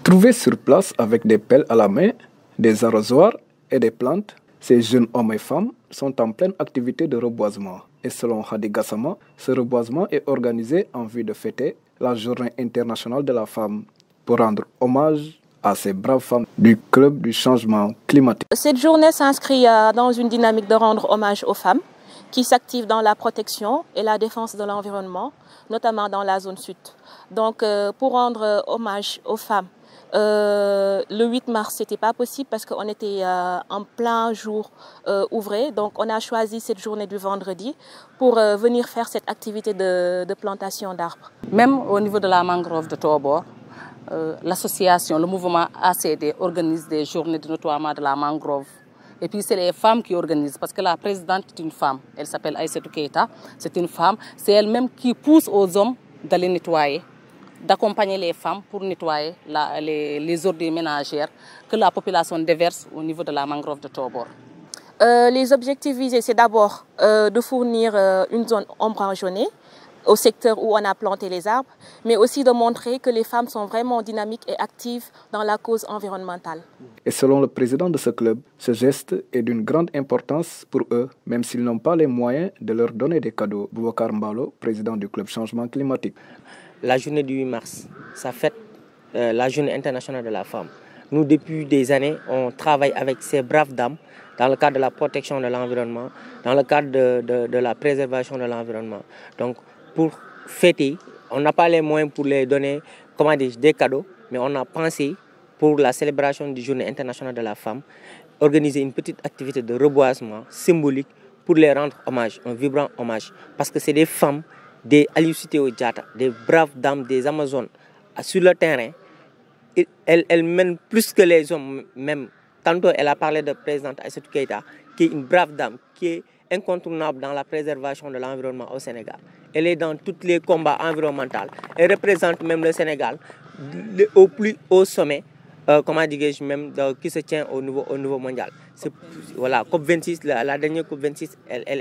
Trouvés sur place avec des pelles à la main, des arrosoirs et des plantes, ces jeunes hommes et femmes sont en pleine activité de reboisement. Et selon Hadi Gassama, ce reboisement est organisé en vue de fêter la Journée internationale de la femme pour rendre hommage à ces braves femmes du Club du changement climatique. Cette journée s'inscrit dans une dynamique de rendre hommage aux femmes qui s'activent dans la protection et la défense de l'environnement, notamment dans la zone sud. Donc pour rendre hommage aux femmes, le 8 mars, ce n'était pas possible parce qu'on était en plein jour ouvré. Donc, on a choisi cette journée du vendredi pour venir faire cette activité de plantation d'arbres. Même au niveau de la mangrove de Tobor, l'association, le mouvement ACD organise des journées de nettoiement de la mangrove. Et puis, c'est les femmes qui organisent parce que la présidente est une femme. Elle s'appelle Aïssatou Keïta. C'est une femme. C'est elle-même qui pousse aux hommes d'aller nettoyer, d'accompagner les femmes pour nettoyer les ordures ménagères que la population déverse au niveau de la mangrove de Tobor. Les objectifs visés, c'est d'abord de fournir une zone ombragonnée au secteur où on a planté les arbres, mais aussi de montrer que les femmes sont vraiment dynamiques et actives dans la cause environnementale. Et selon le président de ce club, ce geste est d'une grande importance pour eux, même s'ils n'ont pas les moyens de leur donner des cadeaux. Boubacar Mbalo, président du Club Changement Climatique. La journée du 8 mars, ça fête la journée internationale de la femme. Nous, depuis des années, on travaille avec ces braves dames dans le cadre de la protection de l'environnement, dans le cadre de la préservation de l'environnement. Donc, pour fêter, on n'a pas les moyens pour les donner des cadeaux, mais on a pensé, pour la célébration du journée internationale de la femme, organiser une petite activité de reboisement symbolique pour les rendre hommage, un vibrant hommage. Parce que c'est des femmes, des Aliou Cité Diatta, des braves dames, des Amazones, sur le terrain. Elles mènent plus que les hommes même. Tantôt, elle a parlé de la présidente Aïssatou Keïta, qui est une brave dame, qui est incontournable dans la préservation de l'environnement au Sénégal. Elle est dans tous les combats environnementaux. Elle représente même le Sénégal au plus haut sommet, qui se tient au niveau mondial. Voilà, COP26, la dernière COP26, elle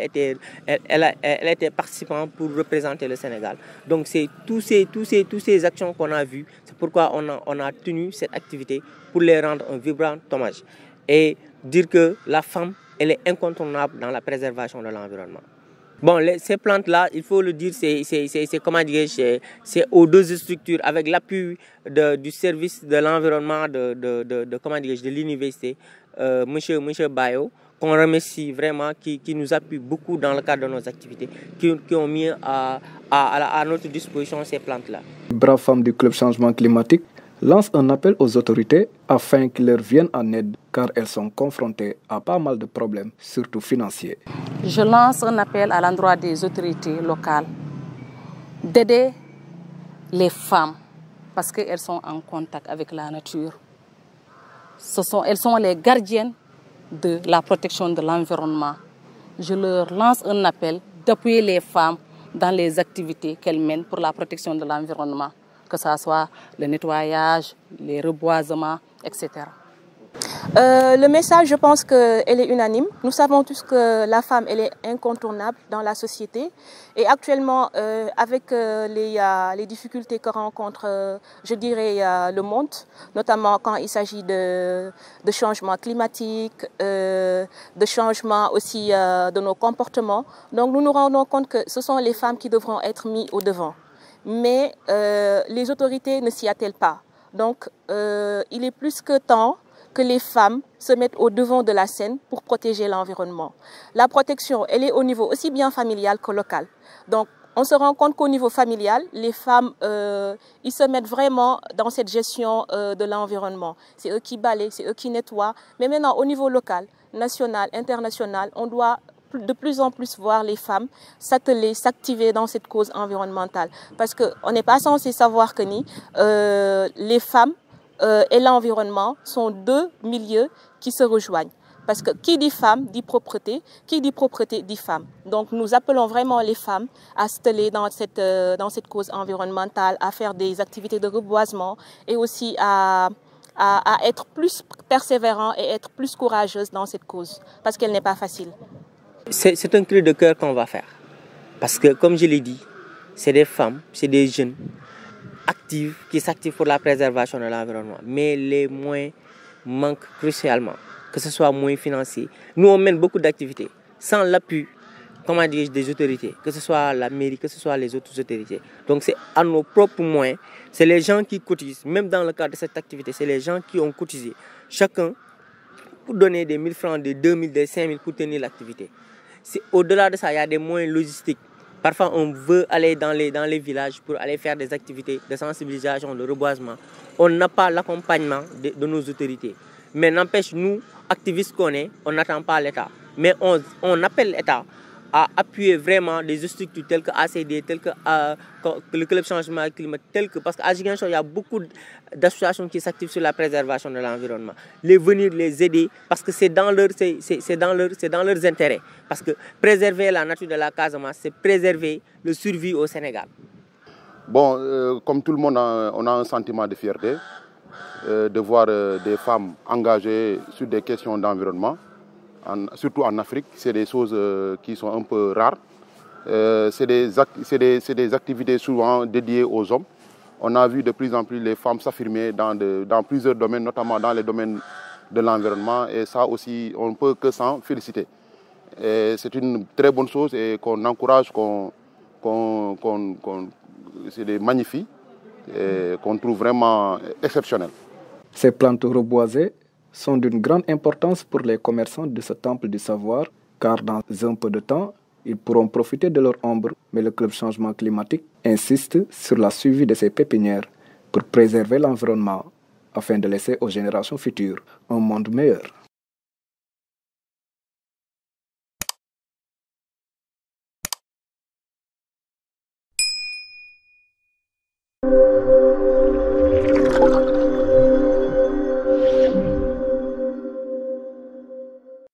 était participante pour représenter le Sénégal. Donc c'est tous ces actions qu'on a vues, c'est pourquoi on a tenu cette activité pour les rendre un vibrant hommage et dire que la femme, elle est incontournable dans la préservation de l'environnement. Bon, ces plantes-là, il faut le dire, c'est aux deux structures avec l'appui du service de l'environnement de l'université, monsieur Bayo, qu'on remercie vraiment, qui nous appuie beaucoup dans le cadre de nos activités, qui ont mis à notre disposition ces plantes-là. Les braves femmes du Club Changement Climatique lancent un appel aux autorités afin qu'ils leur viennent en aide, car elles sont confrontées à pas mal de problèmes, surtout financiers. Je lance un appel à l'endroit des autorités locales d'aider les femmes parce qu'elles sont en contact avec la nature. Elles sont les gardiennes de la protection de l'environnement. Je leur lance un appel d'appuyer les femmes dans les activités qu'elles mènent pour la protection de l'environnement, que ce soit le nettoyage, les reboisements, etc. Le message, je pense qu'elle est unanime. Nous savons tous que la femme, elle est incontournable dans la société. Et actuellement, avec les difficultés que rencontre, je dirais, le monde, notamment quand il s'agit de changement climatique, de changement aussi de nos comportements. Donc nous nous rendons compte que ce sont les femmes qui devront être mises au devant. Mais les autorités ne s'y attellent pas. Donc il est plus que temps que les femmes se mettent au devant de la scène pour protéger l'environnement. La protection, elle est au niveau aussi bien familial que local. Donc, on se rend compte qu'au niveau familial, les femmes, ils se mettent vraiment dans cette gestion de l'environnement. C'est eux qui balayent, c'est eux qui nettoient. Mais maintenant, au niveau local, national, international, on doit de plus en plus voir les femmes s'atteler, s'activer dans cette cause environnementale. Parce qu'on n'est pas censé savoir que les femmes et l'environnement sont deux milieux qui se rejoignent. Parce que qui dit femme dit propreté dit femme. Donc nous appelons vraiment les femmes à s'atteler dans cette cause environnementale, à faire des activités de reboisement et aussi à être plus persévérants et être plus courageuses dans cette cause. Parce qu'elle n'est pas facile. C'est un cri de cœur qu'on va faire. Parce que, comme je l'ai dit, c'est des femmes, c'est des jeunes actives qui s'activent pour la préservation de l'environnement. Mais les moyens manquent crucialement, que ce soit moyens financiers. Nous, on mène beaucoup d'activités sans l'appui, comment dire, des autorités, que ce soit la mairie, que ce soit les autres autorités. Donc c'est à nos propres moyens, c'est les gens qui cotisent, même dans le cadre de cette activité, c'est les gens qui ont cotisé. Chacun pour donner des 1000 francs, des 2000, des 5000 pour tenir l'activité. Au-delà de ça, il y a des moyens logistiques. Parfois, on veut aller dans les villages pour aller faire des activités de sensibilisation, de reboisement. On n'a pas l'accompagnement de nos autorités. Mais n'empêche, nous, activistes qu'on est, on n'attend pas l'État. Mais on appelle l'État à appuyer vraiment des structures telles que ACD, telles que le Club Changement Climatique, telles que, parce qu'à Ziguinchor, il y a beaucoup d'associations qui s'activent sur la préservation de l'environnement. Venir les aider, parce que c'est dans leurs intérêts. Parce que préserver la nature de la Casamance, c'est préserver le survie au Sénégal. Bon, comme tout le monde, on a un sentiment de fierté de voir des femmes engagées sur des questions d'environnement. Surtout en Afrique, c'est des choses qui sont un peu rares. C'est des activités souvent dédiées aux hommes. On a vu de plus en plus les femmes s'affirmer dans plusieurs domaines, notamment dans les domaines de l'environnement. Et ça aussi, on ne peut que s'en féliciter. C'est une très bonne chose et qu'on encourage, c'est magnifique et qu'on trouve vraiment exceptionnel. Ces plantes reboisées sont d'une grande importance pour les commerçants de ce temple du savoir, car dans un peu de temps, ils pourront profiter de leur ombre. Mais le Club Changement Climatique insiste sur la suivi de ces pépinières pour préserver l'environnement, afin de laisser aux générations futures un monde meilleur.